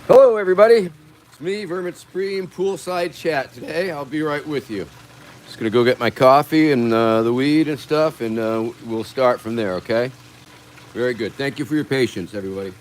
Hello, everybody. It's me, Vermin Supreme, poolside chat today. I'll be right with you. Just gonna go get my coffee and the weed and stuff, and we'll start from there. Okay? Very good. Thank you for your patience, everybody.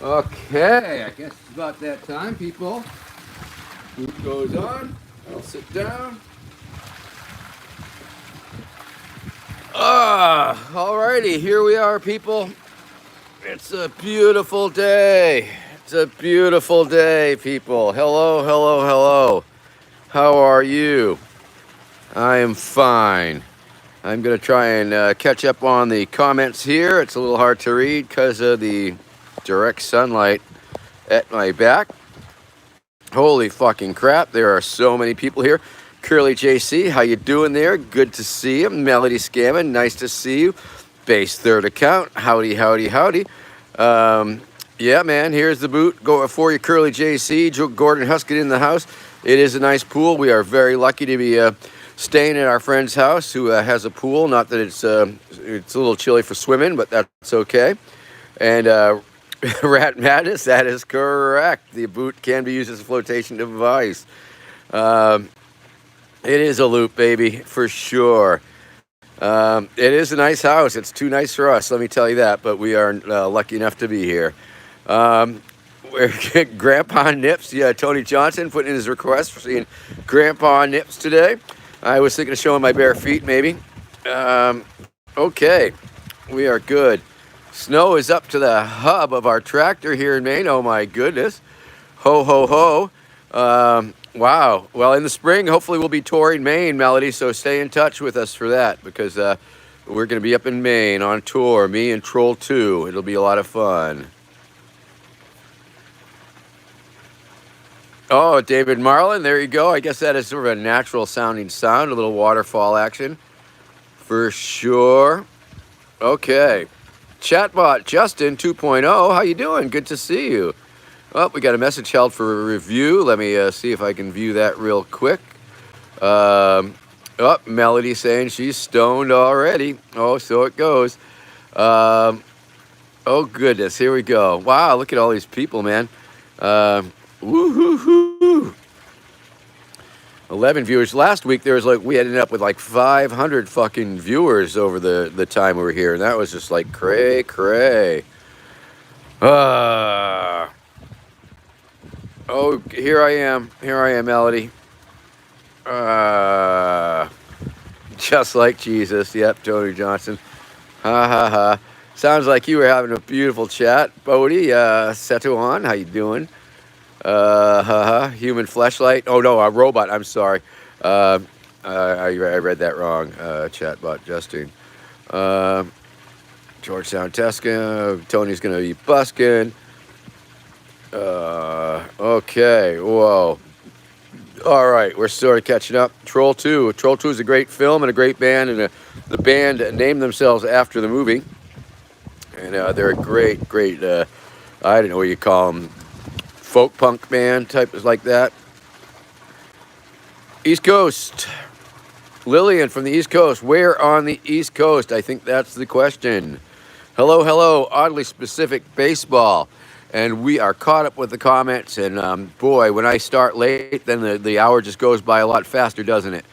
Okay, I guess it's about that time, people. Boot goes on. I'll sit down. Alrighty, here we are, people. It's a beautiful day. It's a beautiful day, people. Hello, hello, hello. How are you? I am fine. I'm going to try and catch up on the comments here. It's a little hard to read because of the direct sunlight at my back. Holy fucking crap, there are so many people here. Curly JC, how you doing there? Good to see you. Melody Scammon, nice to see you. Base third account, howdy, howdy, howdy. Yeah, man, here's the boot. Go for you, Curly JC. Joe Gordon Huskin in the house. It is a nice pool. We are very lucky to be staying at our friend's house who has a pool. Not that it's a little chilly for swimming, but that's okay. And Rat Madness, that is correct. The boot can be used as a flotation device. It is a loop, baby, for sure. It is a nice house. It's too nice for us, let me tell you that. But we are lucky enough to be here. Grandpa Nips, yeah, Tony Johnson putting in his request for seeing Grandpa Nips today. I was thinking of showing my bare feet, maybe. Okay, we are good. Snow is up to the hub of our tractor here in Maine. Oh my goodness. Ho, ho, ho. Wow. Well, in the spring, hopefully we'll be touring Maine, Melody, so stay in touch with us for that because we're going to be up in Maine on tour, me and Troll 2. It'll be a lot of fun. Oh, David Marlin, there you go. I guess that is sort of a natural sounding sound, a little waterfall action for sure. Okay. Chatbot Justin 2.0, how you doing? Good to see you. Oh, we got a message held for a review. Let me see if I can view that real quick. Oh, Melody saying she's stoned already. Oh, so it goes. Oh, goodness. Here we go. Wow, look at all these people, man. Woo-hoo-hoo. 11 viewers. Last week, we ended up with like 500 fucking viewers over the time we were here. And that was just like cray, cray. Oh, here I am. Here I am, Melody. Just like Jesus. Yep, Tony Johnson. Ha, ha, ha. Sounds like you were having a beautiful chat. Bodie, Setuan, how you doing? Human fleshlight. Oh no, a robot. I'm sorry. I read that wrong. Chatbot Justin. Georgetown Tesca. Tony's gonna be busking. Okay. Whoa. All right, we're sort of catching up. Troll 2. Troll 2 is a great film and a great band, and the band named themselves after the movie. And they're a great. I don't know what you call them. Folk punk band type is like that. East Coast. Lillian from the East Coast. Where on the East Coast? I think that's the question. Hello, hello. Oddly specific baseball. And we are caught up with the comments. And boy, when I start late, then the hour just goes by a lot faster, doesn't it?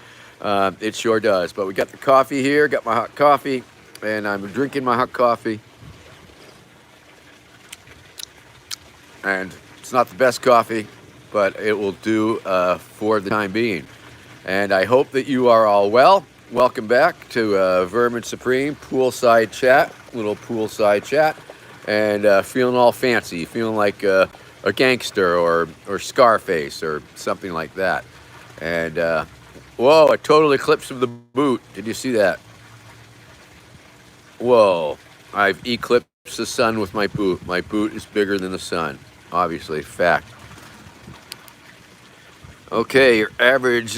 It sure does. But we got the coffee here. Got my hot coffee. And I'm drinking my hot coffee. And it's not the best coffee, but it will do for the time being. And I hope that you are all well. Welcome back to Vermin Supreme Poolside Chat, little poolside chat. And feeling all fancy, feeling like a gangster or Scarface or something like that. And whoa, a total eclipse of the boot. Did you see that? Whoa, I've eclipsed the sun with my boot. My boot is bigger than the sun. Obviously, fact. Okay, your average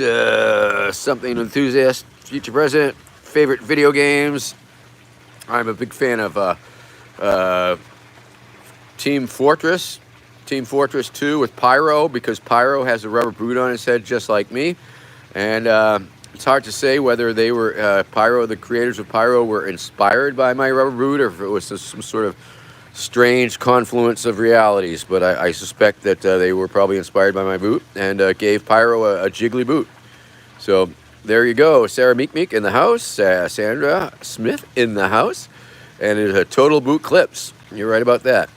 something enthusiast, future president, favorite video games. I'm a big fan of Team Fortress 2 with Pyro, because Pyro has a rubber boot on his head just like me. And it's hard to say whether they were, Pyro, the creators of Pyro, were inspired by my rubber boot or if it was some sort of strange confluence of realities, but I suspect that they were probably inspired by my boot and gave Pyro a jiggly boot. So there you go. Sarah Meek in the house, Sandra Smith in the house, and it's a total boot clips. You're right about that.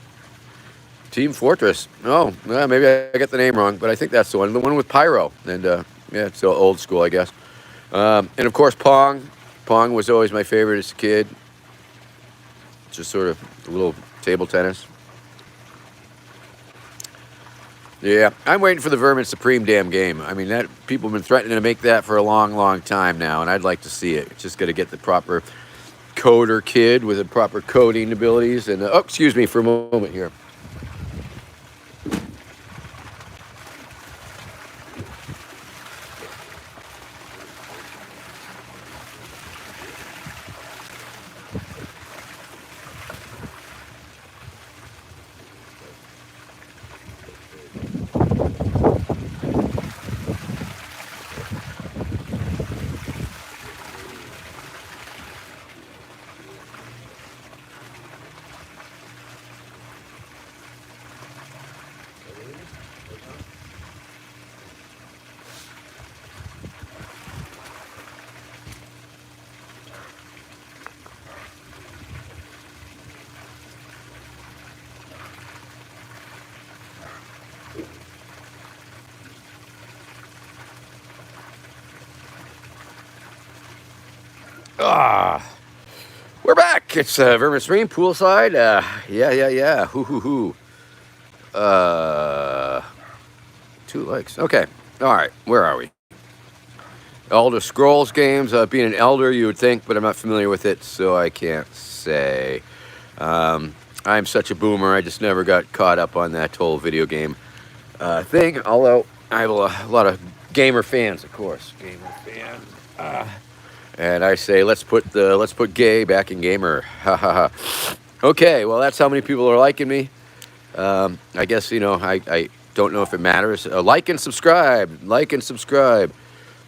Team Fortress. Oh, well, maybe I get the name wrong, but I think that's the one. The one with Pyro. And yeah, it's so old school, I guess. And of course, Pong. Pong was always my favorite as a kid. Just sort of a little table tennis. Yeah, I'm waiting for the Vermin Supreme damn game. I mean, that people have been threatening to make that for a long, long time now, and I'd like to see it. It's just got to get the proper coder kid with the proper coding abilities. And oh, excuse me for a moment here. Ah, we're back. It's Vermin Supreme poolside. Yeah. Hoo. 2 likes. Okay. All right. Where are we? Elder Scrolls games. Being an elder, you would think, but I'm not familiar with it, so I can't say. I'm such a boomer. I just never got caught up on that whole video game thing. Although I have a lot of gamer fans, of course. Gamer fans. And I say, let's put gay back in gamer. Ha ha ha. Okay, well, that's how many people are liking me. I guess, I don't know if it matters. Like and subscribe. Like and subscribe.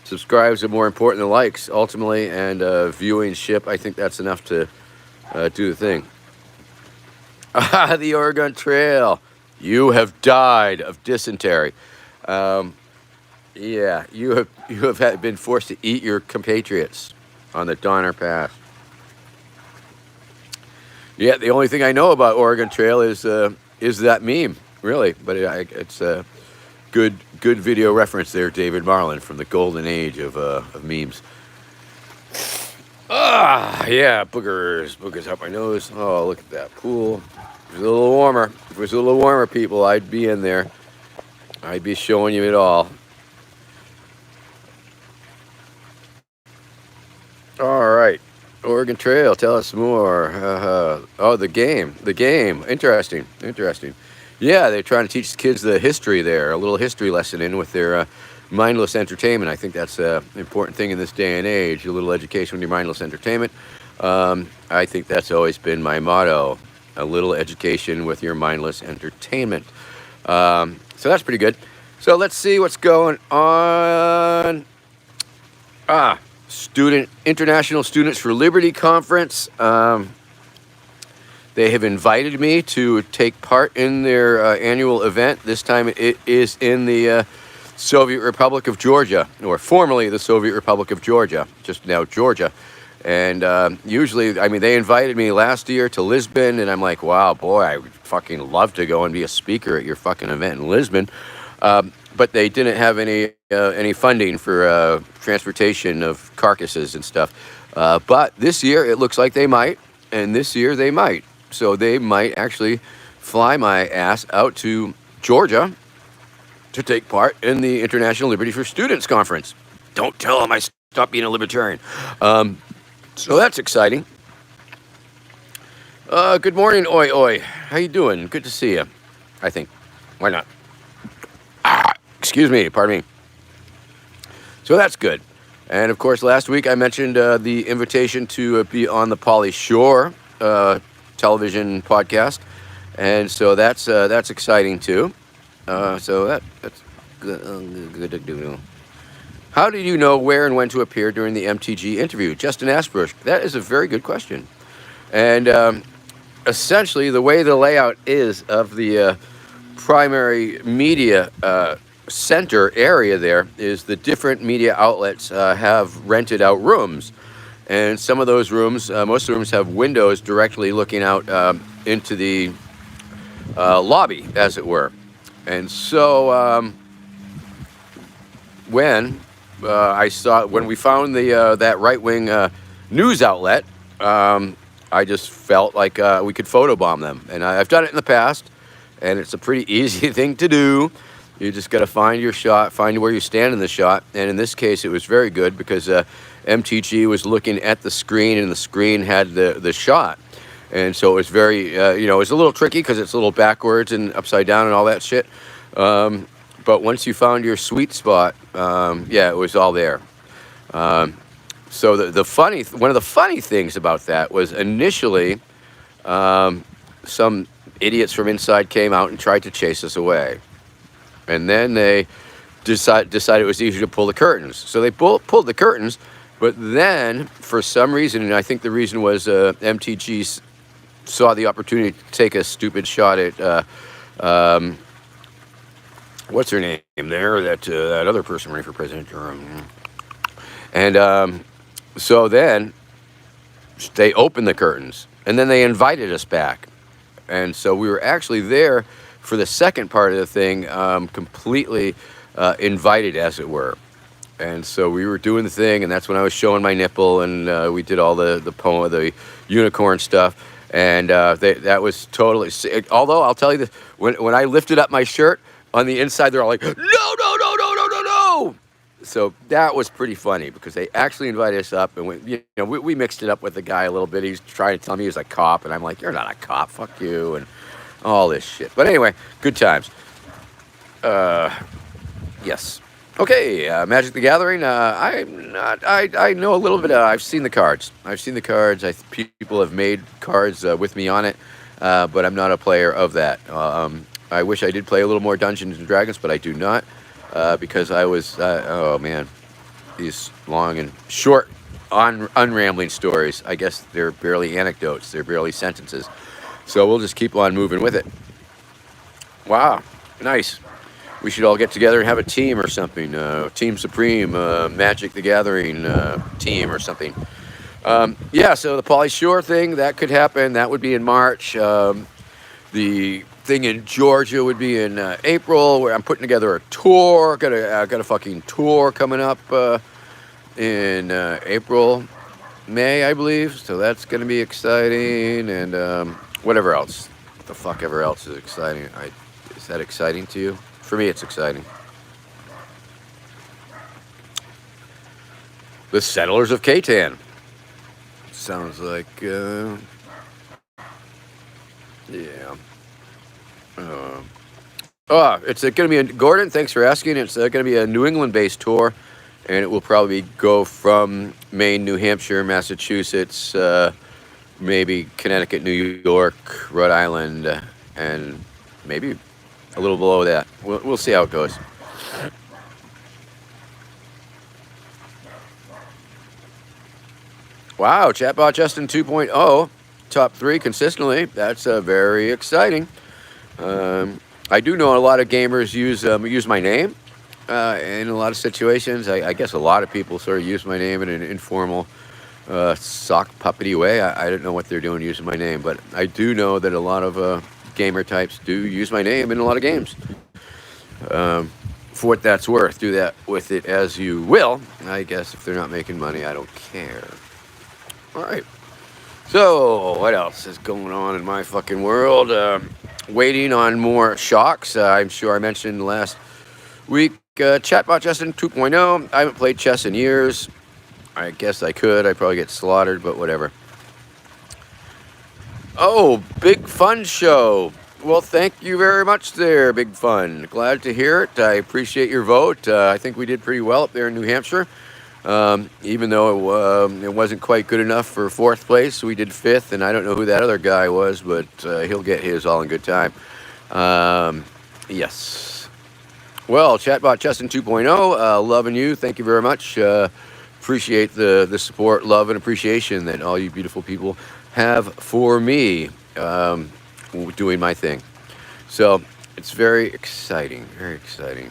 Subscribes are more important than likes, ultimately. And viewing ship, I think that's enough to do the thing. The Oregon Trail. You have died of dysentery. Yeah, you have been forced to eat your compatriots on the Donner Pass. Yeah, the only thing I know about Oregon Trail is that meme, really. But it's a good video reference there, David Marlin, from the golden age of memes. Yeah, boogers up my nose. Oh, look at that pool. If it was a little warmer. If it was a little warmer, people, I'd be in there. I'd be showing you it all. All right. Oregon Trail, tell us more. Oh, the game. Interesting. Yeah, they're trying to teach the kids the history there, a little history lesson in with their mindless entertainment. I think that's an important thing in this day and age, a little education with your mindless entertainment. I think that's always been my motto, a little education with your mindless entertainment. So that's pretty good. So let's see what's going on. International Students for Liberty Conference. They have invited me to take part in their annual event. This time it is in the Soviet Republic of Georgia, or formerly the Soviet Republic of Georgia, just now Georgia. And usually, I mean, they invited me last year to Lisbon, and I'm like, wow, boy, I would fucking love to go and be a speaker at your fucking event in Lisbon. But they didn't have any funding for transportation of carcasses and stuff. But this year it looks like they might, and this year they might. So they might actually fly my ass out to Georgia to take part in the International Liberty for Students Conference. Don't tell them I stopped being a libertarian. So that's exciting. Good morning, oi. How you doing? Good to see you, I think. Why not? Excuse me, pardon me. So that's good. And of course, last week I mentioned the invitation to be on the Pauly Shore television podcast, and so that's exciting too. So that's good. How did you know where and when to appear during the MTG interview? Justin Asbush. That is a very good question. And essentially, the way the layout is of the primary media center area there is the different media outlets have rented out rooms, and some of those rooms, most of the rooms have windows directly looking out into the lobby, as it were. And so when when we found the that right wing news outlet, I just felt like we could photobomb them, and I've done it in the past, and it's a pretty easy thing to do. You just got to find your shot, find where you stand in the shot, and in this case, it was very good because MTG was looking at the screen, and the screen had the shot, and so it was very it was a little tricky because it's a little backwards and upside down and all that shit. But once you found your sweet spot, yeah, it was all there. So one of the funny things about that was initially some idiots from inside came out and tried to chase us away, and then they decided it was easier to pull the curtains. So they pulled the curtains, but then for some reason, and I think the reason was MTG saw the opportunity to take a stupid shot at what's her name there? That other person running for president. And so then they opened the curtains, and then they invited us back. And so we were actually there for the second part of the thing, completely invited, as it were. And so we were doing the thing, and that's when I was showing my nipple, and we did all the unicorn stuff. And that was totally. Although I'll tell you this, when I lifted up my shirt, on the inside, they're all like, no, no, no, no, no, no, no. So that was pretty funny because they actually invited us up, and we mixed it up with the guy a little bit. He's trying to tell me he was a cop, and I'm like, you're not a cop, fuck you, and all this shit. But anyway, good times. Yes. Okay, Magic the Gathering. I know a little bit. I've seen the cards. People have made cards with me on it, but I'm not a player of that. I wish I did play a little more Dungeons and Dragons, but I do not because I was, oh man, these long and short, unrambling stories. I guess they're barely anecdotes. They're barely sentences. So we'll just keep on moving with it. Wow, nice. We should all get together and have a team or something. Team Supreme, Magic the Gathering team or something. Yeah, so the Pauly Shore thing, that could happen. That would be in March. The thing in Georgia would be in April, where I'm putting together a tour. Got a fucking tour coming up in April, May, I believe. So that's going to be exciting. And whatever else. What the fuck ever else is exciting? Is that exciting to you? For me, it's exciting. The Settlers of Catan. Sounds like, yeah. It's going to be Gordon, thanks for asking. It's going to be a New England-based tour, and it will probably go from Maine, New Hampshire, Massachusetts, maybe Connecticut, New York, Rhode Island, and maybe a little below that. We'll see how it goes. Wow, Chatbot Justin 2.0, top 3 consistently. That's very exciting. I do know a lot of gamers use my name in a lot of situations. I guess a lot of people sort of use my name in an informal, sock puppety way. I don't know what they're doing using my name, but I do know that a lot of gamer types do use my name in a lot of games. For what that's worth, do that with it as you will. I guess if they're not making money, I don't care. All right. So, what else is going on in my fucking world? Waiting on more shocks. I'm sure I mentioned last week, Chatbot Justin 2.0. I haven't played chess in years. I guess I could. I'd probably get slaughtered, but whatever. Oh, Big Fun Show. Well, thank you very much there, Big Fun. Glad to hear it. I appreciate your vote. I think we did pretty well up there in New Hampshire. Even though it wasn't quite good enough for 4th place, we did 5th, and I don't know who that other guy was, but he'll get his all in good time. Yes. Well, Chatbot Justin 2.0, loving you. Thank you very much. Appreciate the support, love, and appreciation that all you beautiful people have for me doing my thing. So it's very exciting, very exciting.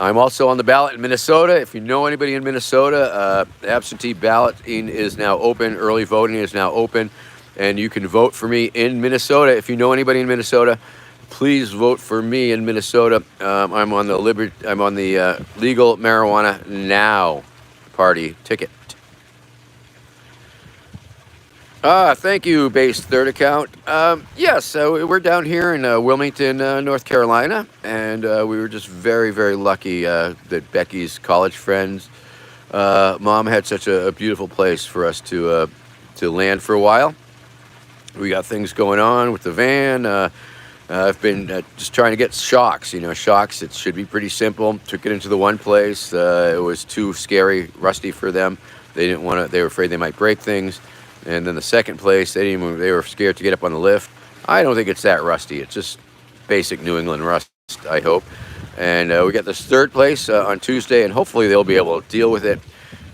I'm also on the ballot in Minnesota. If you know anybody in Minnesota, absentee balloting is now open. Early voting is now open. and you can vote for me in Minnesota. If you know anybody in Minnesota, please vote for me in Minnesota. I'm on the Legal Marijuana Now party ticket. Thank you, base third account. Yes, we're down here in Wilmington, North Carolina, and we were just very, very lucky that Becky's college friends, mom had such a beautiful place for us to land for a while. We got things going on with the van. I've been just trying to get shocks. Shocks. It should be pretty simple. Took it into the one place. It was too scary, rusty for them. They didn't want to. They were afraid they might break things. And then the second place, they were scared to get up on the lift. I don't think it's that rusty. It's just basic New England rust, I hope. And we got this third place on Tuesday, and hopefully they'll be able to deal with it.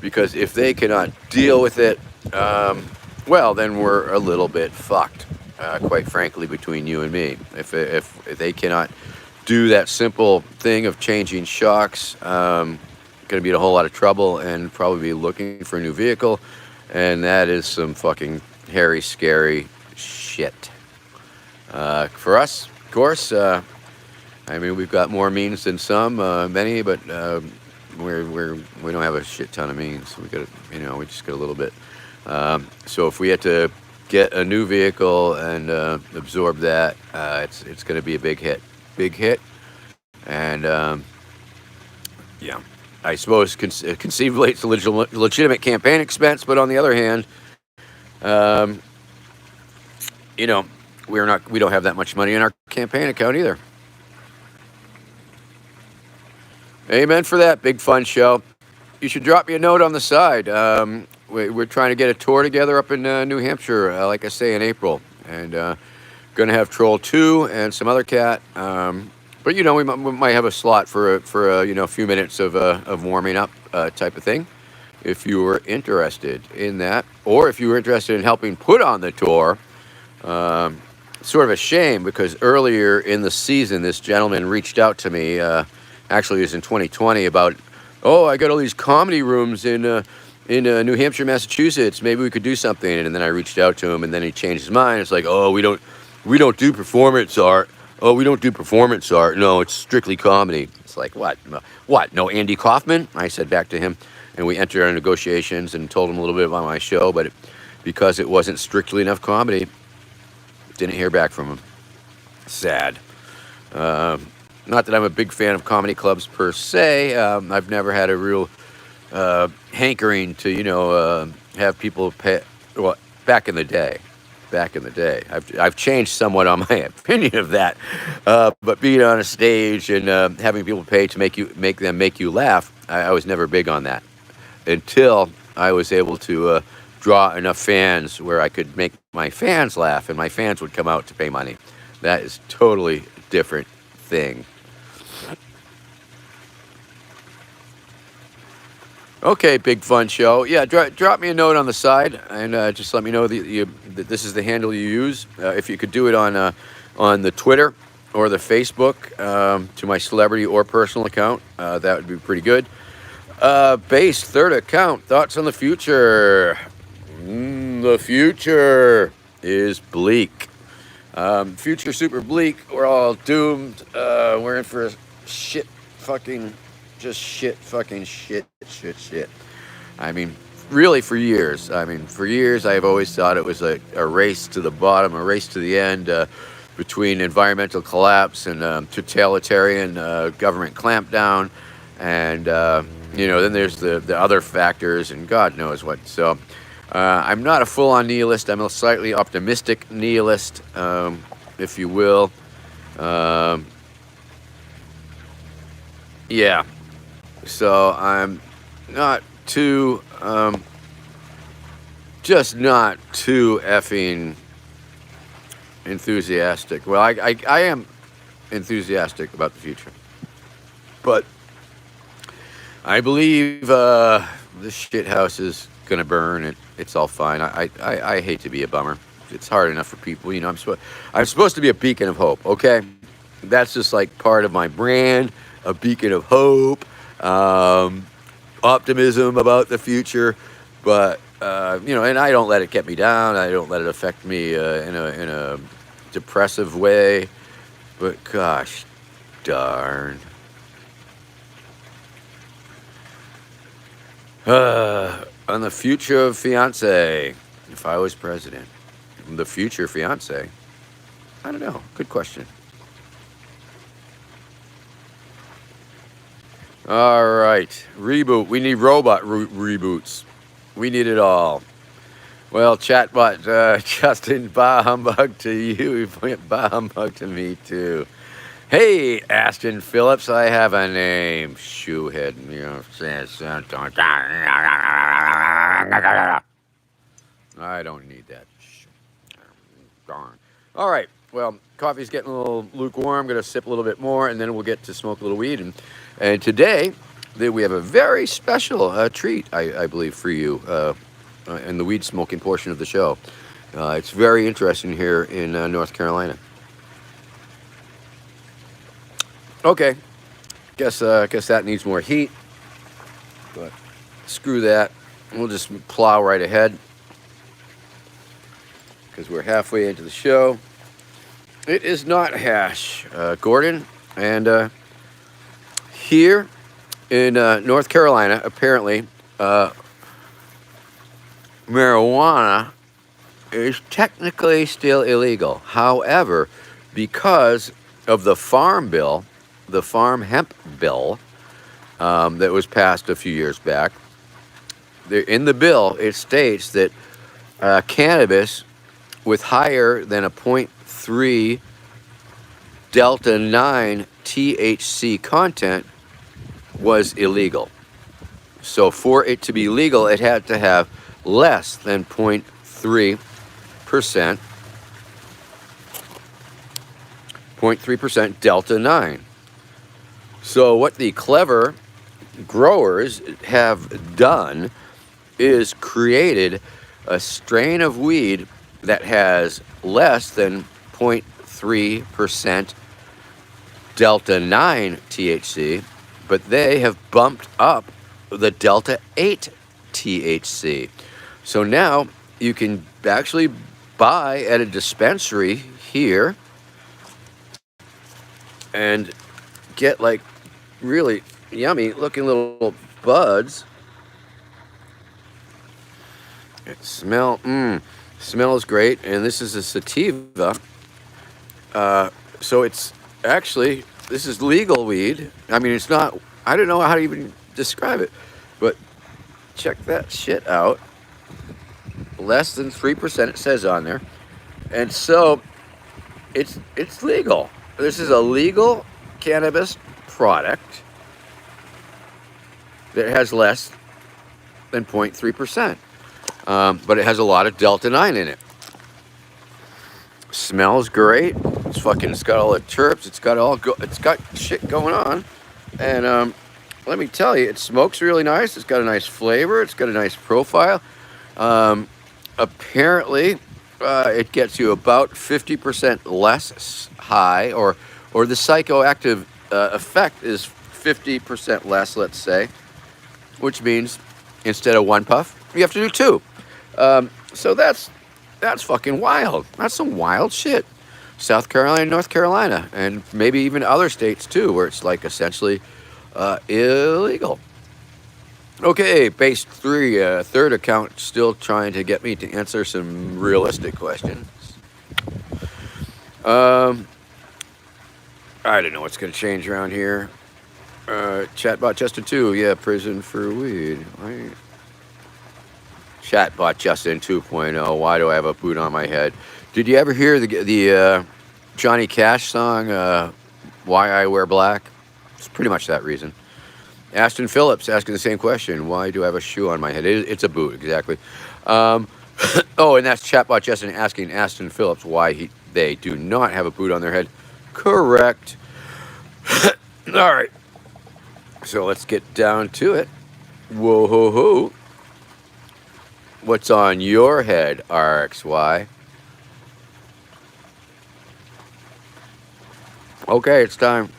Because if they cannot deal with it, well, then we're a little bit fucked, quite frankly, between you and me. If they cannot do that simple thing of changing shocks, going to be in a whole lot of trouble and probably be looking for a new vehicle. And that is some fucking hairy, scary shit. For us, of course, I mean, we've got more means than many, but we don't have a shit ton of means. We just got a little bit. So if we had to get a new vehicle and absorb that, it's going to be a big hit. And yeah. I suppose conceivably it's a legitimate campaign expense, but on the other hand, we don't have that much money in our campaign account either. Amen for that. Big fun show. You should drop me a note on the side. We're trying to get a tour together up in New Hampshire, like I say, in April, and going to have Troll 2 and some other cat. But we might have a slot for a few minutes of warming up type of thing, if you were interested in that, or if you were interested in helping put on the tour. Sort of a shame because earlier in the season, this gentleman reached out to me. Actually, it was in 2020 about, I got all these comedy rooms in New Hampshire, Massachusetts. Maybe we could do something. And then I reached out to him, and then he changed his mind. It's like, we don't do performance art. Oh, we don't do performance art. No, it's strictly comedy. It's like, what? What? No Andy Kaufman? I said back to him, and we entered our negotiations and told him a little bit about my show, but because it wasn't strictly enough comedy, didn't hear back from him. Sad. Not that I'm a big fan of comedy clubs per se. I've never had a real hankering to, have people pay. Well, back in the day. I've changed somewhat on my opinion of that, but being on a stage and having people pay to make you laugh, I was never big on that until I was able to draw enough fans where I could make my fans laugh, and my fans would come out to pay money. That is totally different thing. Okay, big fun show. Yeah, drop me a note on the side and just let me know that this is the handle you use. If you could do it on the Twitter or the Facebook to my celebrity or personal account, that would be pretty good. Base third account. Thoughts on the future? The future is bleak. Future super bleak. We're all doomed. We're in for a shit. I mean, really for years. I've always thought it was a race to the bottom, a race to the end between environmental collapse and totalitarian government clampdown. And, then there's the other factors and God knows what. So I'm not a full-on nihilist. I'm a slightly optimistic nihilist, if you will. Yeah. So I'm not too, just not too effing enthusiastic. Well, I am enthusiastic about the future, but I believe this shit house is gonna burn. It's all fine. I hate to be a bummer. It's hard enough for people. I'm supposed to be a beacon of hope. Okay, that's just like part of my brand, a beacon of hope. Optimism about the future, but and I don't let it get me down. I don't let it affect me in a depressive way. But gosh darn. On the future of fiance, if I was president, the future fiance, I don't know. Good question. All right, reboot. We need robot reboots. We need it all. Well, chatbot Justin, bah humbug to you. Bah humbug to me too. Hey, Aston Phillips, I have a name. Shoehead. I don't need that. Darn. All right. Well, coffee's getting a little lukewarm. I'm going to sip a little bit more, and then we'll get to smoke a little weed. And today, we have a very special treat, I believe, for you in the weed smoking portion of the show. It's very interesting here in North Carolina. Okay. Guess that needs more heat. But screw that. We'll just plow right ahead because we're halfway into the show. It is not hash, Gordon. And here in North Carolina, apparently, marijuana is technically still illegal. However, because of the farm bill, the farm hemp bill that was passed a few years back, in the bill, it states that cannabis with higher than a 0.3 delta 9 THC content was illegal. So for it to be legal, it had to have less than 0.3% delta 9. So what the clever growers have done is created a strain of weed that has less than 0.3% delta 9 THC, but they have bumped up the delta 8 THC. So now you can actually buy at a dispensary here and get like really yummy looking little buds. It smells great, and this is a sativa. So it's actually, this is legal weed. I mean, it's not, I don't know how to even describe it, but check that shit out. Less than 3% it says on there. And so it's legal. This is a legal cannabis product that has less than 0.3%. But it has a lot of delta 9 in it. Smells great. It's got all the terps. It's got shit going on. And let me tell you, it smokes really nice. It's got a nice flavor. It's got a nice profile. Apparently, it gets you about 50% less high, or the psychoactive effect is 50% less, let's say, which means instead of one puff, you have to do two. So that's fucking wild. That's some wild shit. South Carolina, North Carolina, and maybe even other states too, where it's like essentially illegal. Okay, base 3, third account, still trying to get me to answer some realistic questions. I don't know what's going to change around here. Chatbot Justin 2, yeah, prison for weed. Right. Chatbot Justin 2.0, why do I have a boot on my head? Did you ever hear the Johnny Cash song, Why I Wear Black? It's pretty much that reason. Aston Phillips asking the same question. Why do I have a shoe on my head? It's a boot, exactly. Oh, and that's Chatbot Justin asking Aston Phillips why they do not have a boot on their head. Correct. All right. So let's get down to it. Whoa, ho, ho. What's on your head, RXY? Okay, it's time.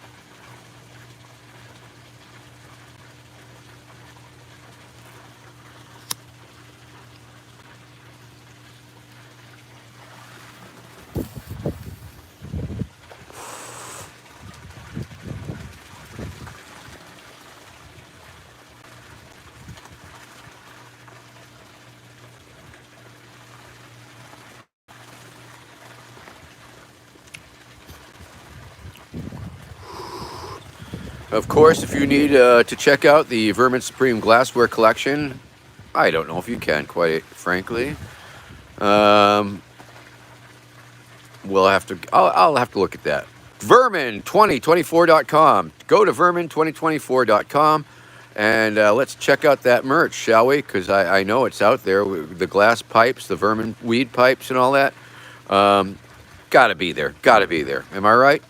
Of course, if you need to check out the Vermin Supreme glassware collection, I don't know if you can, quite frankly. Um, I'll have to look at that. Vermin2024.com. Go to vermin2024.com and let's check out that merch, shall we? Because I know it's out there. The glass pipes, the vermin weed pipes, and all that. Gotta be there. Gotta be there. Am I right?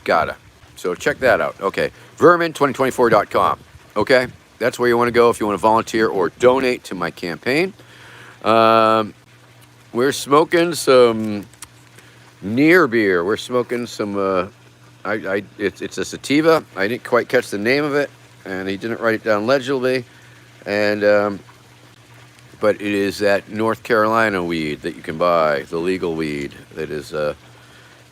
Gotta. So check that out. Okay. Vermin2024.com. Okay. That's where you want to go if you want to volunteer or donate to my campaign. We're smoking some near beer. We're smoking some. It's a sativa. I didn't quite catch the name of it, and he didn't write it down legibly. And but it is that North Carolina weed that you can buy, the legal weed that is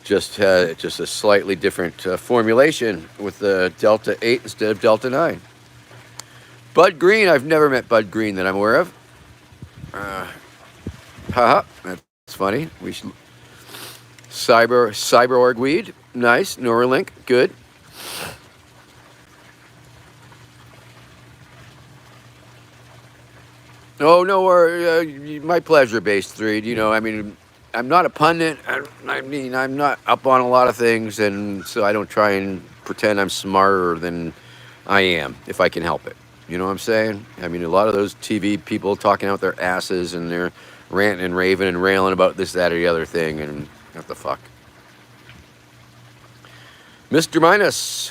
just a slightly different formulation with the Delta 8 instead of Delta 9. Bud Green. I've never met Bud Green that I'm aware of. Haha, that's funny. We should cyborg weed. Nice. Neuralink. Good. Oh no, my pleasure, Base 3. You know, I mean, I'm not a pundit. I'm not up on a lot of things, and so I don't try and pretend I'm smarter than I am if I can help it. You know what I'm saying? I mean, a lot of those TV people talking out their asses and they're ranting and raving and railing about this, that, or the other thing, and what the fuck. Mr. Minus,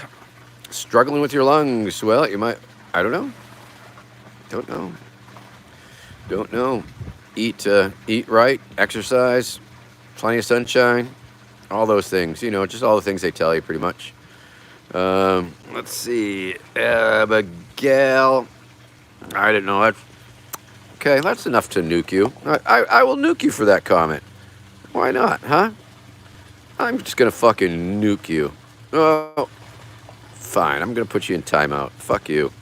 struggling with your lungs. Well, you might, I don't know. Don't know. Eat right, exercise, plenty of sunshine, all those things. You know, just all the things they tell you, pretty much. Let's see, Abigail. I don't know. Okay, that's enough to nuke you. I will nuke you for that comment. Why not, huh? I'm just gonna fucking nuke you. Oh, fine. I'm gonna put you in timeout. Fuck you.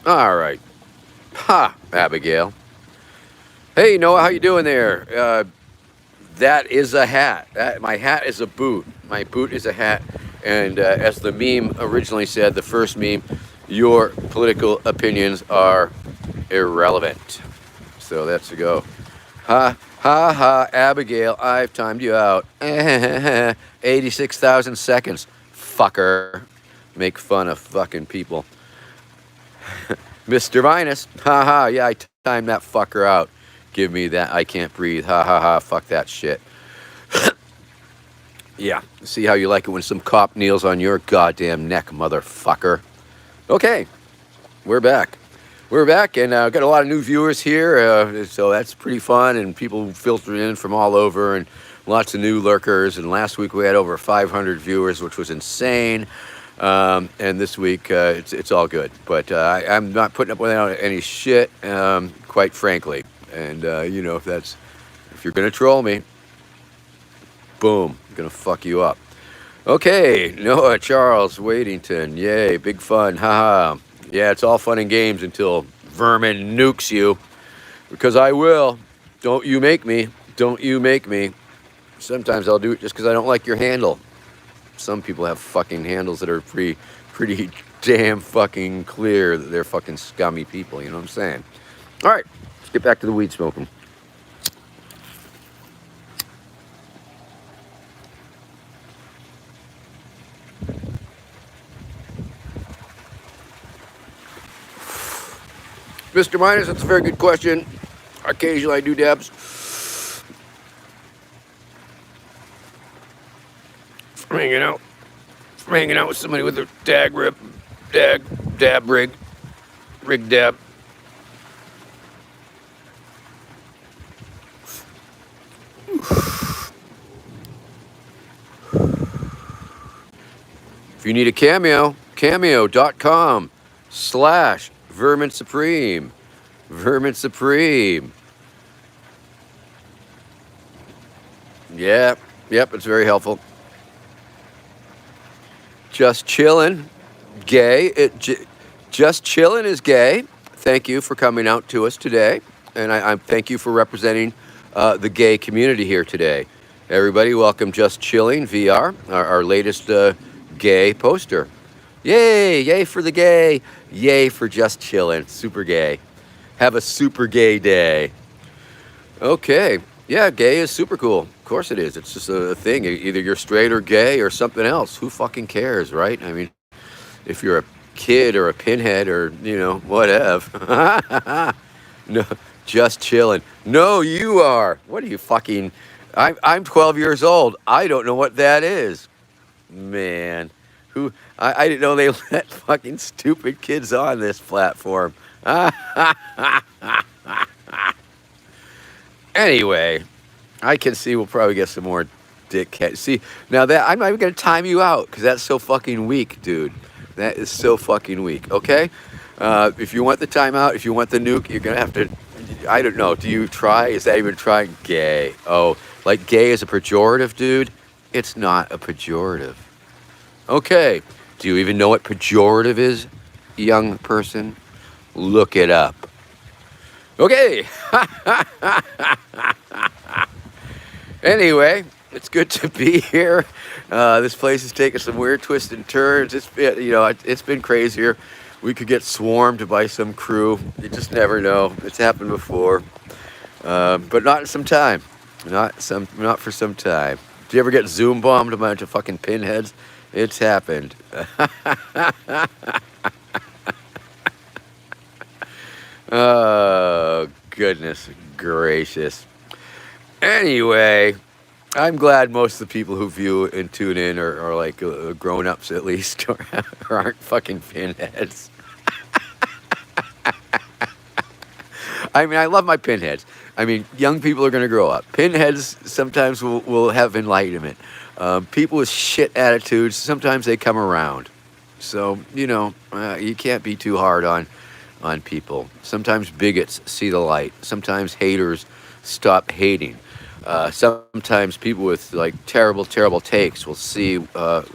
All right. Ha, Abigail. Hey, Noah, how you doing there? That is a hat. My hat is a boot. My boot is a hat. And as the meme originally said, the first meme, your political opinions are irrelevant. So that's a go. Ha, ha, ha, Abigail, I've timed you out. 86,000 seconds. Fucker. Make fun of fucking people. Mr. Minus, haha, yeah, I timed that fucker out. Give me that, I can't breathe, ha ha ha, fuck that shit. Yeah, see how you like it when some cop kneels on your goddamn neck, motherfucker. Okay, we're back. We're back, and got a lot of new viewers here, so that's pretty fun, and people filtering in from all over, and lots of new lurkers, and last week we had over 500 viewers, which was insane. And this week, it's all good. But I'm not putting up with any shit, quite frankly. And, you know, if you're going to troll me, boom, I'm going to fuck you up. Okay, Noah Charles Wadington. Yay, big fun. Haha. Yeah, it's all fun and games until Vermin nukes you. Because I will. Don't you make me. Don't you make me. Sometimes I'll do it just because I don't like your handle. Some people have fucking handles that are pretty damn fucking clear that they're fucking scummy people, you know what I'm saying? All right, let's get back to the weed smoking. Mr. Minus, that's a very good question. Occasionally I do dabs. Hanging out with somebody with a dab rig dab. If you need a cameo, cameo.com/Vermin Supreme. Vermin Supreme. Yeah, yep, it's very helpful. Just chillin', gay. Just chillin' is gay. Thank you for coming out to us today, and I thank you for representing the gay community here today. Everybody, welcome Just Chilling VR, our latest gay poster. Yay! Yay for the gay! Yay for just chilling. Super gay. Have a super gay day. Okay. Yeah, gay is super cool. Of course it is. It's just a thing. Either you're straight or gay or something else. Who fucking cares, right? I mean, if you're a kid or a pinhead or, whatever. No, just chilling. No, you are. What are you fucking... I'm 12 years old. I don't know what that is. Man. I didn't know they let fucking stupid kids on this platform. Anyway, I can see we'll probably get some more dickhead. See, now that I'm not even gonna time you out because that's so fucking weak, dude. That is so fucking weak. Okay, if you want the timeout, if you want the nuke, you're gonna have to. I don't know. Do you try? Is that even trying? Gay? Oh, like gay is a pejorative, dude? It's not a pejorative. Okay. Do you even know what pejorative is, young person? Look it up. Okay. Anyway, it's good to be here. This place is taking some weird twists and turns. It's been crazier. We could get swarmed by some crew. You just never know. It's happened before, but not in some time. Not for some time. Do you ever get Zoom bombed a bunch of fucking pinheads? It's happened. Oh, goodness gracious. Anyway, I'm glad most of the people who view and tune in are like grown-ups at least, or aren't fucking pinheads. I mean, I love my pinheads. I mean, young people are going to grow up. Pinheads sometimes will have enlightenment. People with shit attitudes, sometimes they come around. So, you can't be too hard on people. Sometimes bigots see the light. Sometimes haters stop hating. Sometimes people with like terrible takes will see the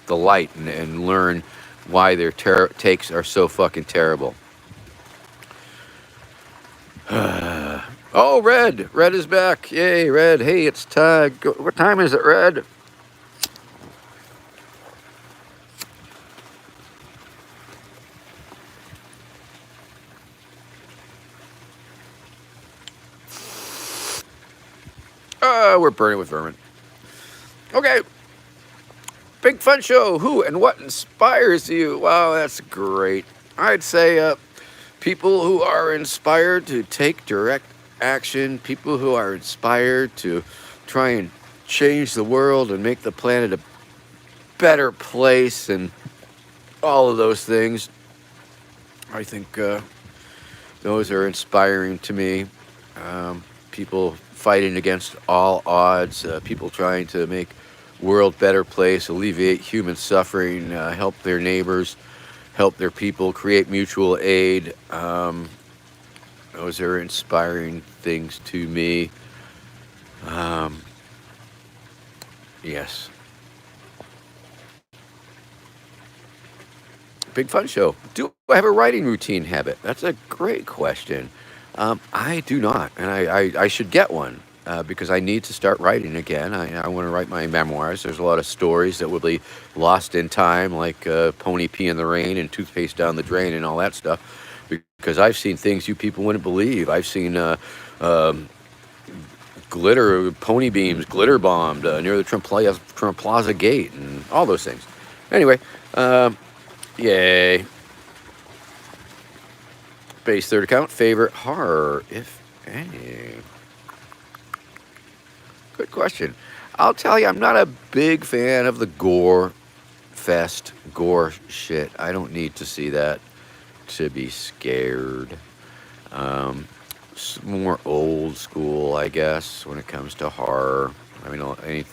light and learn why their takes are so fucking terrible. Oh, Red is back. Yay, Red. Hey, it's time. What time is it, Red? We're burning with Vermin. Okay. Big fun show. Who and what inspires you? Wow, that's great. I'd say people who are inspired to take direct action, people who are inspired to try and change the world and make the planet a better place and all of those things. I think those are inspiring to me. People fighting against all odds, people trying to make world better place, alleviate human suffering, help their neighbors, help their people, create mutual aid. Those are inspiring things to me. Yes. Big fun show. Do I have a writing routine habit? That's a great question. I do not, and I should get one because I need to start writing again. I want to write my memoirs. There's a lot of stories that will be lost in time, like Pony Pee in the Rain and Toothpaste Down the Drain and all that stuff, because I've seen things you people wouldn't believe. I've seen pony beams glitter bombed near the Trump Plaza gate and all those things. Anyway, yay. Base third account, favorite horror, if any. Good question. I'll tell you, I'm not a big fan of the gore shit. I don't need to see that to be scared. More old school, I guess, when it comes to horror. I mean,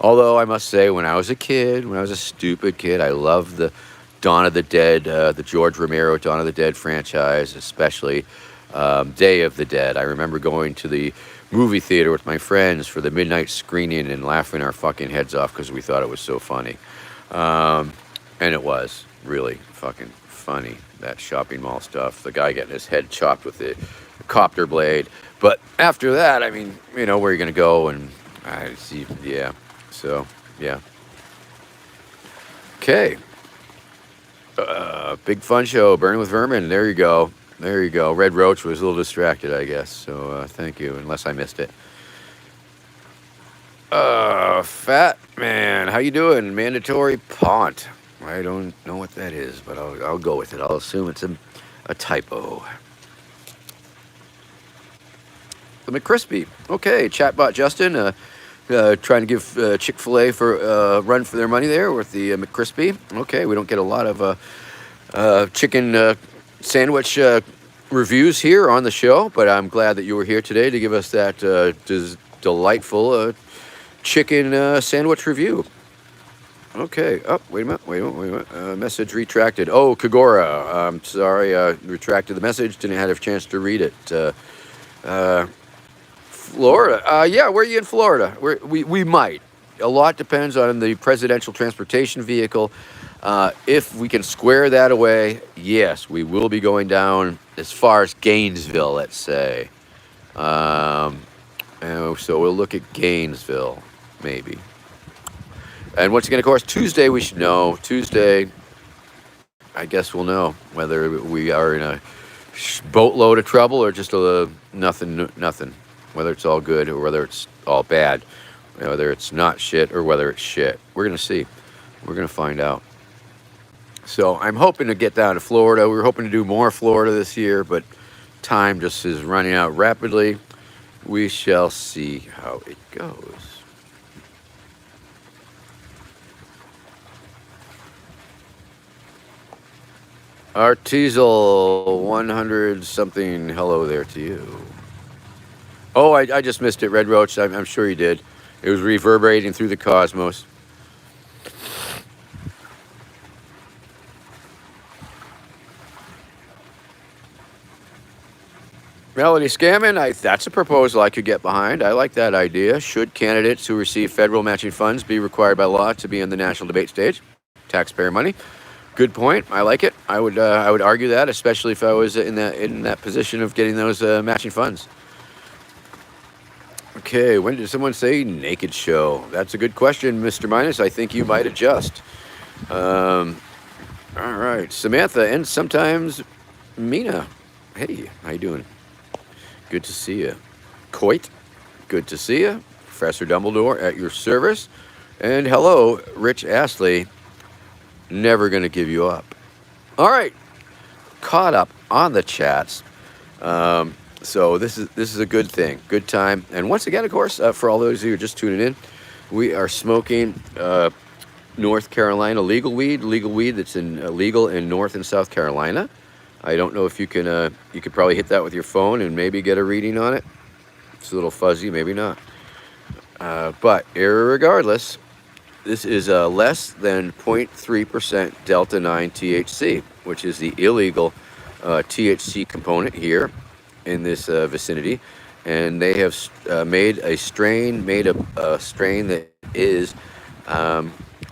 although I must say, when I was a kid, when I was a stupid kid, I loved the Dawn of the Dead, the George Romero Dawn of the Dead franchise, especially Day of the Dead. I remember going to the movie theater with my friends for the midnight screening and laughing our fucking heads off because we thought it was so funny. And it was really fucking funny, that shopping mall stuff. The guy getting his head chopped with the copter blade. But after that, I mean, where are you going to go? And I see, yeah. So, yeah. Okay. Big fun show. Burn with Vermin. There you go. There you go. Red Roach was a little distracted, I guess. So thank you, unless I missed it. Fat Man, how you doing? Mandatory Pont. I don't know what that is, but I'll go with it. I'll assume it's a typo. The McCrispy. Okay, chatbot Justin. Trying to give Chick-fil-A for run for their money there with the McCrispy. Okay, we don't get a lot of chicken sandwich reviews here on the show, but I'm glad that you were here today to give us that delightful chicken sandwich review. Okay. Oh, wait a minute. Message retracted. Oh, Kagora. I'm sorry. Retracted the message. Didn't have a chance to read it. Florida. Yeah, where are you in Florida? We might. A lot depends on the presidential transportation vehicle. If we can square that away, yes, we will be going down as far as Gainesville, let's say. So we'll look at Gainesville, maybe. And once again, of course, Tuesday we should know. Tuesday, I guess we'll know whether we are in a boatload of trouble or just nothing. Whether it's all good or whether it's all bad, whether it's not shit or whether it's shit. We're going to see. We're going to find out. So I'm hoping to get down to Florida. We were hoping to do more Florida this year, but time just is running out rapidly. We shall see how it goes. Arteasel 100 something. Hello there to you. Oh, I just missed it, Red Roach. I'm sure you did. It was reverberating through the cosmos. Melody scamming, that's a proposal I could get behind. I like that idea. Should candidates who receive federal matching funds be required by law to be on the national debate stage? Taxpayer money. Good point. I like it. I would argue that, especially if I was in that position of getting those matching funds. Okay, when did someone say naked show? That's a good question, Mr. Minus. I think you might adjust. All right, Samantha, and sometimes Mina. Hey, how you doing? Good to see you. Coit, good to see you. Professor Dumbledore at your service. And hello, Rich Astley. Never going to give you up. All right, caught up on the chats. So this is a good thing, good time. And once again, of course, for all those of you who are just tuning in, we are smoking North Carolina legal weed that's legal in North and South Carolina. I don't know if you can, you could probably hit that with your phone and maybe get a reading on it. It's a little fuzzy, maybe not. But irregardless, this is less than 0.3% Delta 9 THC, which is the illegal THC component here in this vicinity, and they have made a strain that is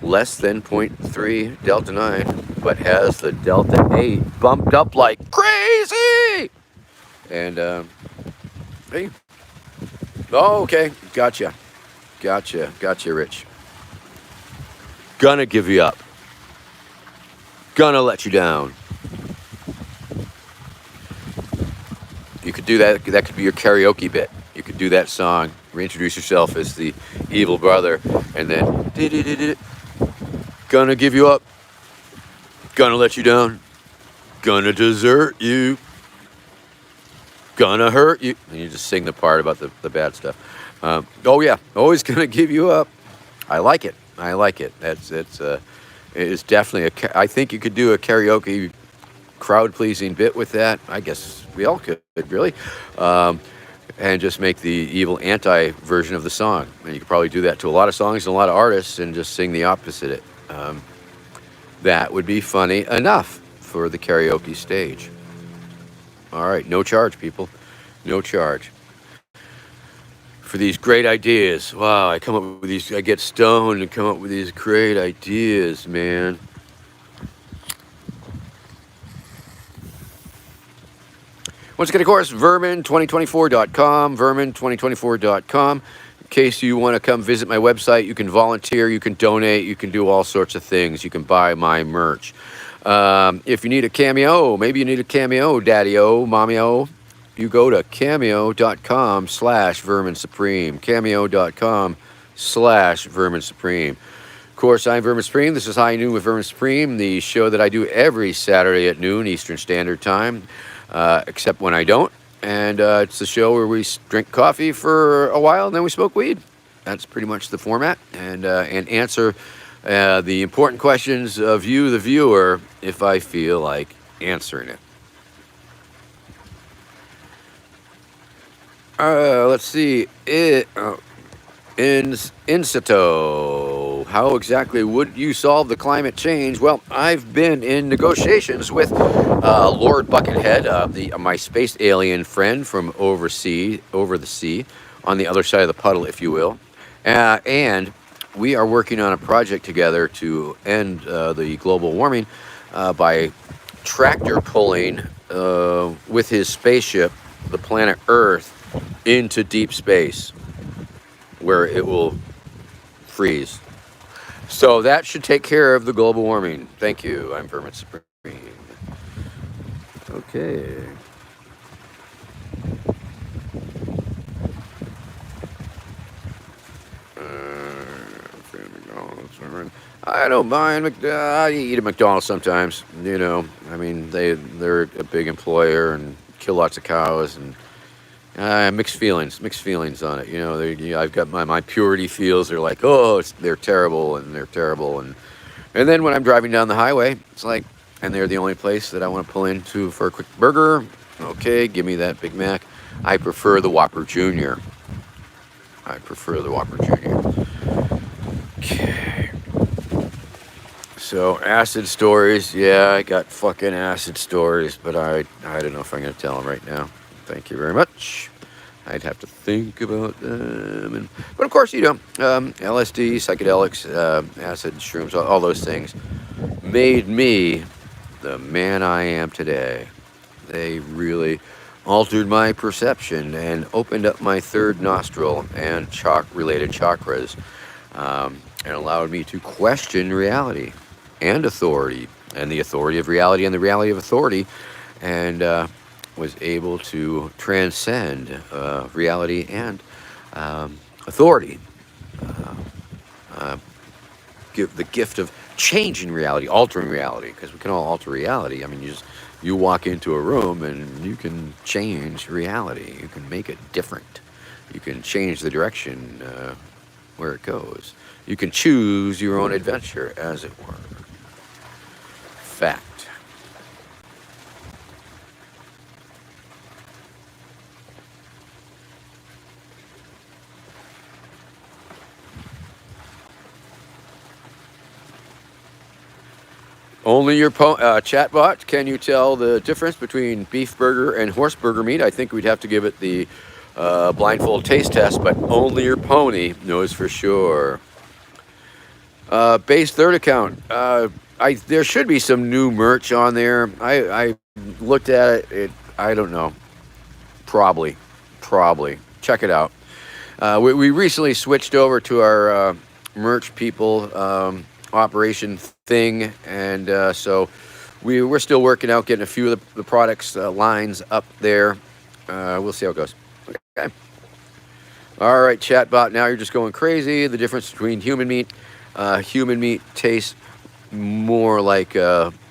less than 0.3 Delta 9, but has the Delta 8 bumped up like crazy. And hey, oh, okay, gotcha, Rich. Gonna give you up. Gonna let you down. You could do that. That could be your karaoke bit. You could do that song, reintroduce yourself as the evil brother, and then gonna give you up, gonna let you down, gonna desert you, gonna hurt you. And you just sing the part about the bad stuff. Oh yeah, always gonna give you up. I like it. It's definitely I think you could do a karaoke crowd-pleasing bit with that. I guess we all could, really. And just make the evil anti-version of the song. And you could probably do that to a lot of songs and a lot of artists and just sing the opposite. That would be funny enough for the karaoke stage. All right, no charge, people. No charge. For these great ideas. Wow, I come up with these, I get stoned and come up with these great ideas, man. Once again, of course, Vermin2024.com, Vermin2024.com. case you want to come visit my website, you can volunteer, you can donate, you can do all sorts of things. You can buy my merch. If you need a cameo, maybe you need a cameo, daddy-o, mommy-o, you go to cameo.com/Vermin Supreme. Cameo.com/Vermin Supreme. Of course, I'm Vermin Supreme. This is High Noon with Vermin Supreme, the show that I do every Saturday at noon Eastern Standard Time, except when I don't. And it's the show where we drink coffee for a while and then we smoke weed. That's pretty much the format. And answer the important questions of you, the viewer, if I feel like answering it. Let's see. Incito. How exactly would you solve the climate change? Well, I've been in negotiations with Lord Buckethead, my space alien friend from over the sea, on the other side of the puddle, if you will. And we are working on a project together to end the global warming by tractor pulling with his spaceship the planet Earth into deep space, where it will freeze. So that should take care of the global warming. Thank you. I'm Vermin Supreme. Okay. I don't mind. I eat at McDonald's sometimes. You know, I mean, they're a big employer and kill lots of cows, and mixed feelings on it. You know, I've got my purity feels. They're like, oh, they're terrible, and then when I'm driving down the highway, it's like, and they're the only place that I want to pull into for a quick burger. Okay, give me that Big Mac. I prefer the Whopper Jr. Okay. So acid stories. Yeah, I got fucking acid stories, but I don't know if I'm going to tell them right now. Thank you very much. I'd have to think about them. But of course, you know, LSD, psychedelics, acid, shrooms, all those things made me the man I am today. They really altered my perception and opened up my third nostril and related chakras, and allowed me to question reality and authority, and the authority of reality and the reality of authority, and was able to transcend reality and authority. Give the gift of changing reality, altering reality, because we can all alter reality. I mean, you walk into a room and you can change reality. You can make it different. You can change the direction where it goes. You can choose your own adventure, as it were. Fact. Only your chatbot, can you tell the difference between beef burger and horse burger meat? I think we'd have to give it the blindfold taste test, but only your pony knows for sure. Base third account. There should be some new merch on there. I looked at it. I don't know. Probably. Check it out. We recently switched over to our merch people operation thing, and so we're still working out getting a few of the products lines up there. We'll see how it goes. Okay. All right, chatbot. Now you're just going crazy. The difference between human meat tastes more like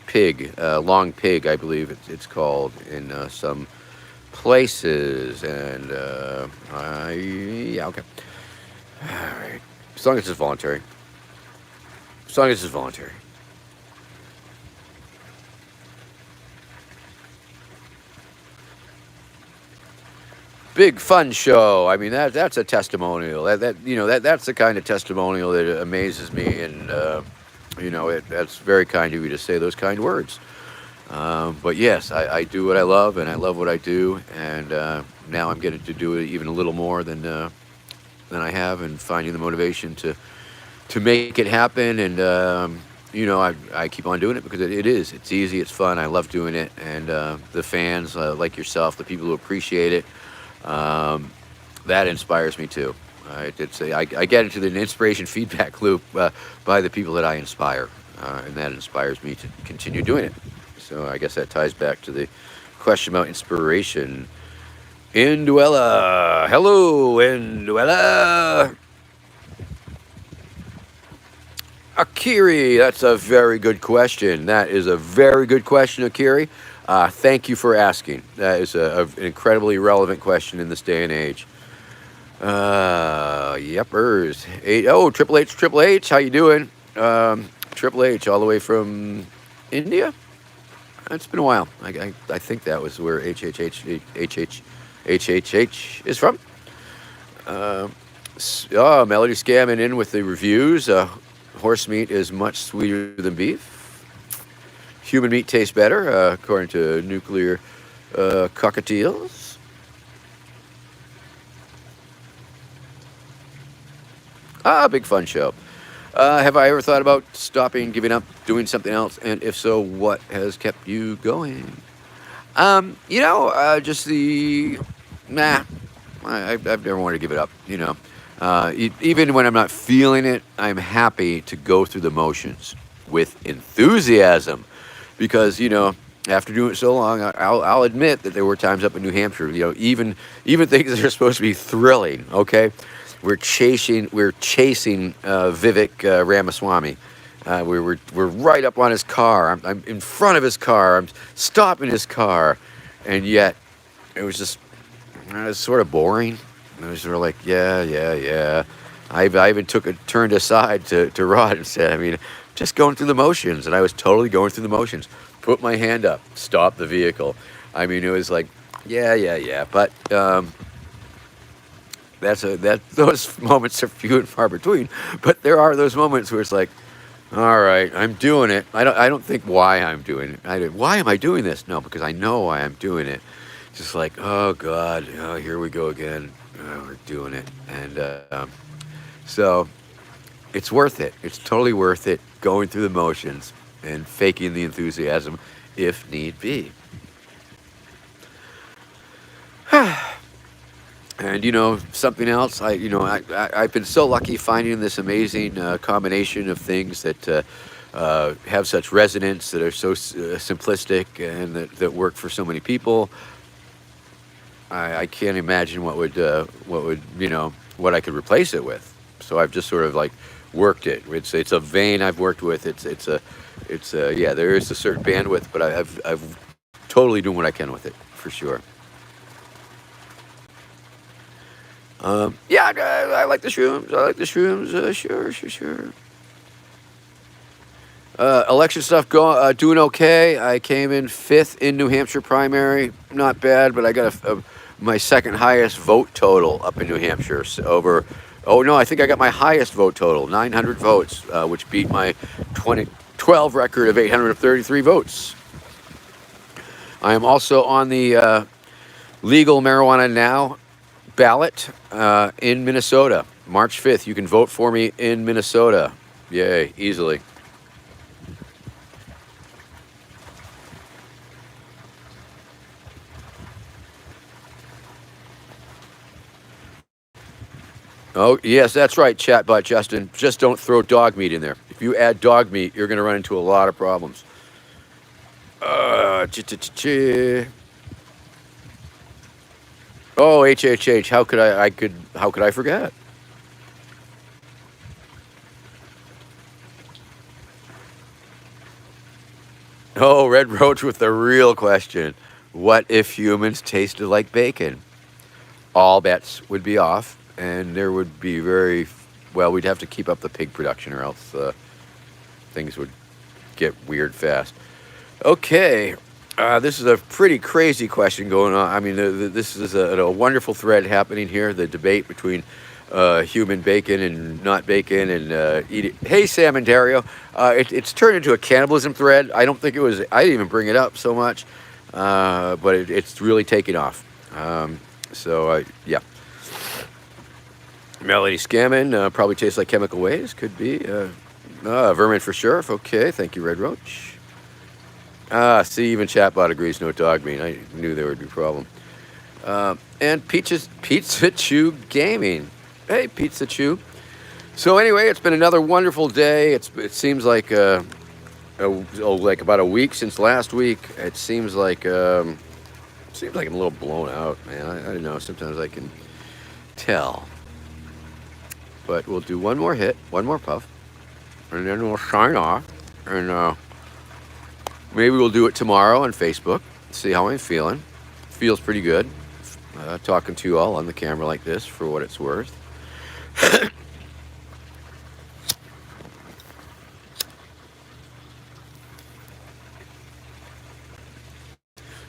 pig, long pig, I believe it's called in some places, and yeah, okay. All right, as long as it's voluntary. Big fun show. I mean, that's a testimonial. That's the kind of testimonial that amazes me, and that's very kind of you to say those kind words. But yes, I do what I love, and I love what I do, and now I'm getting to do it even a little more than I have, and finding the motivation to make it happen. And I keep on doing it because it's easy, it's fun, I love doing it, and the fans like yourself, the people who appreciate it, that inspires me too. I did say I get into the inspiration feedback loop by the people that I inspire, and that inspires me to continue doing it. So I guess that ties back to the question about inspiration. Induella, hello, Induella. Akiri, that's a very good question. That is a very good question, Akiri. Thank you for asking. That is an incredibly relevant question in this day and age. Yepers. Triple H, Triple H, how you doing? Triple H, all the way from India. It's been a while. I think that was where HHH is from. Melody scamming in with the reviews. Horse meat is much sweeter than beef. Human meat tastes better, according to nuclear cockatiels. Big fun show. Have I ever thought about stopping, giving up, doing something else? And if so, what has kept you going? Just the nah. I've never wanted to give it up. Even when I'm not feeling it, I'm happy to go through the motions with enthusiasm, because after doing it so long, I'll admit that there were times up in New Hampshire. Even things that are supposed to be thrilling. Okay, we're chasing Vivek Ramaswamy. We're right up on his car. I'm in front of his car. I'm stopping his car, and yet it was just sort of boring. It was sort of like, yeah. I even turned aside to Rod and said, just going through the motions, and I was totally going through the motions. Put my hand up, stop the vehicle. It was like, yeah. But those moments are few and far between. But there are those moments where it's like, all right, I'm doing it. I don't think why I'm doing it. Why am I doing this? No, because I know why I'm doing it. Just like, oh God, here we go again. We're doing it. And so it's worth it. It's totally worth it going through the motions and faking the enthusiasm if need be. And something else, I've been so lucky finding this amazing combination of things that have such resonance, that are so simplistic, and that work for so many people. I can't imagine what I could replace it with. So I've just sort of like worked it. It's a vein I've worked with. There is a certain bandwidth, but I've totally doing what I can with it for sure. I like the shrooms. Sure. Election stuff doing okay. I came in 5th in New Hampshire primary. Not bad, but I got my second highest vote total up in New Hampshire. I think I got my highest vote total, 900 votes, which beat my 2012 record of 833 votes. I am also on the legal marijuana now ballot in Minnesota. March 5th, you can vote for me in Minnesota. Yay, easily. Oh, yes, that's right, chatbot Justin. Just don't throw dog meat in there. If you add dog meat, you're going to run into a lot of problems. Oh, HHH, how could I forget? Oh, Red Roach with the real question. What if humans tasted like bacon? All bets would be off, and there would be we'd have to keep up the pig production, or else things would get weird fast. Okay, this is a pretty crazy question going on. This is a wonderful thread happening here, the debate between human bacon and not bacon, and eating. Hey, Sam and Dario, it's turned into a cannibalism thread. I don't think it was. I didn't even bring it up so much, but it's really taking off. Yeah. Melody scamming probably tastes like chemical waste. Could be. Vermin for sure. Okay, thank you, Red Roach. See, even chatbot agrees. No dog meat. I knew there would be a problem. And Pizza Chew Gaming. Hey, Pizza Chew. So anyway, it's been another wonderful day. It seems like like about a week since last week. Seems like I'm a little blown out, man. I don't know. Sometimes I can tell. But we'll do one more hit, one more puff, and then we'll sign off. And maybe we'll do it tomorrow on Facebook. See how I'm feeling. Feels pretty good. Talking to you all on the camera like this for what it's worth.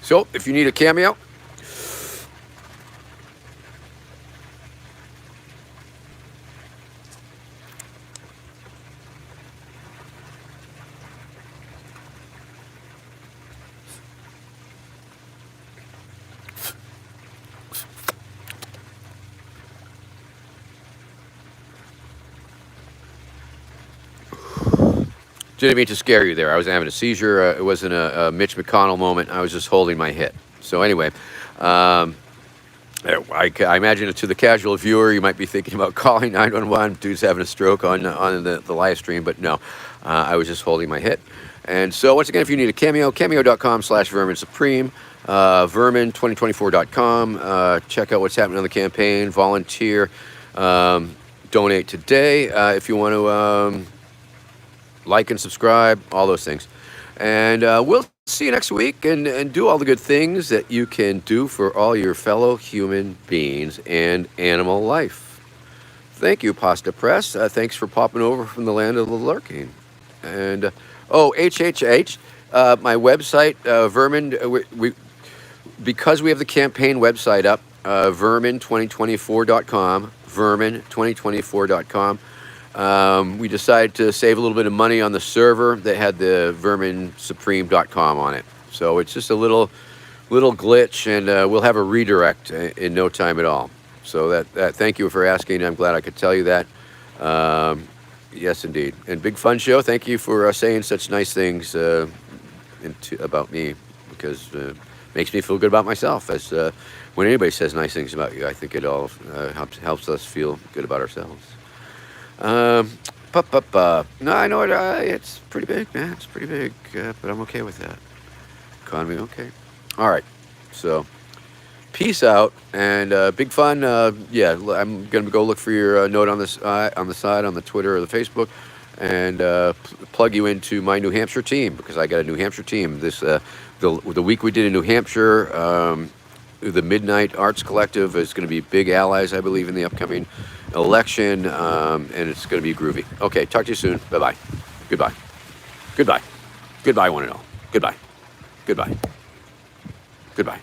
So if you need a cameo, didn't mean to scare you there. I was having a seizure. It wasn't a Mitch McConnell moment. I was just holding my hit. So anyway, um, I imagine to the casual viewer, you might be thinking about calling 911. Dude's having a stroke on the live stream, but no, I was just holding my hit. And so once again, if you need a cameo, cameo.com/Vermin Supreme, Vermin2024.com. Check out what's happening on the campaign. Volunteer, donate today if you want to. Like and subscribe, all those things. And we'll see you next week and do all the good things that you can do for all your fellow human beings and animal life. Thank you, Pasta Press. Thanks for popping over from the land of the lurking. And, HHH, my website, Vermin, because we have the campaign website up, Vermin2024.com, Vermin2024.com. We decided to save a little bit of money on the server that had the verminsupreme.com on it. So it's just a little glitch, and we'll have a redirect in no time at all. So that thank you for asking. I'm glad I could tell you that. Yes, indeed. And Big Fun Show, thank you for saying such nice things about me, because it makes me feel good about myself. As when anybody says nice things about you, I think it all helps us feel good about ourselves. No, I know it's pretty big, man. It's pretty big, but I'm okay with that. Economy, okay. All right. So, peace out, and Big Fun. Yeah, I'm gonna go look for your note on this on the side on the Twitter or the Facebook, and plug you into my New Hampshire team, because I got a New Hampshire team. This the week we did in New Hampshire. The Midnight Arts Collective is going to be big allies, I believe, in the upcoming election, and it's going to be groovy. Okay, talk to you soon. Bye-bye. Goodbye. Goodbye. Goodbye, one and all. Goodbye. Goodbye. Goodbye.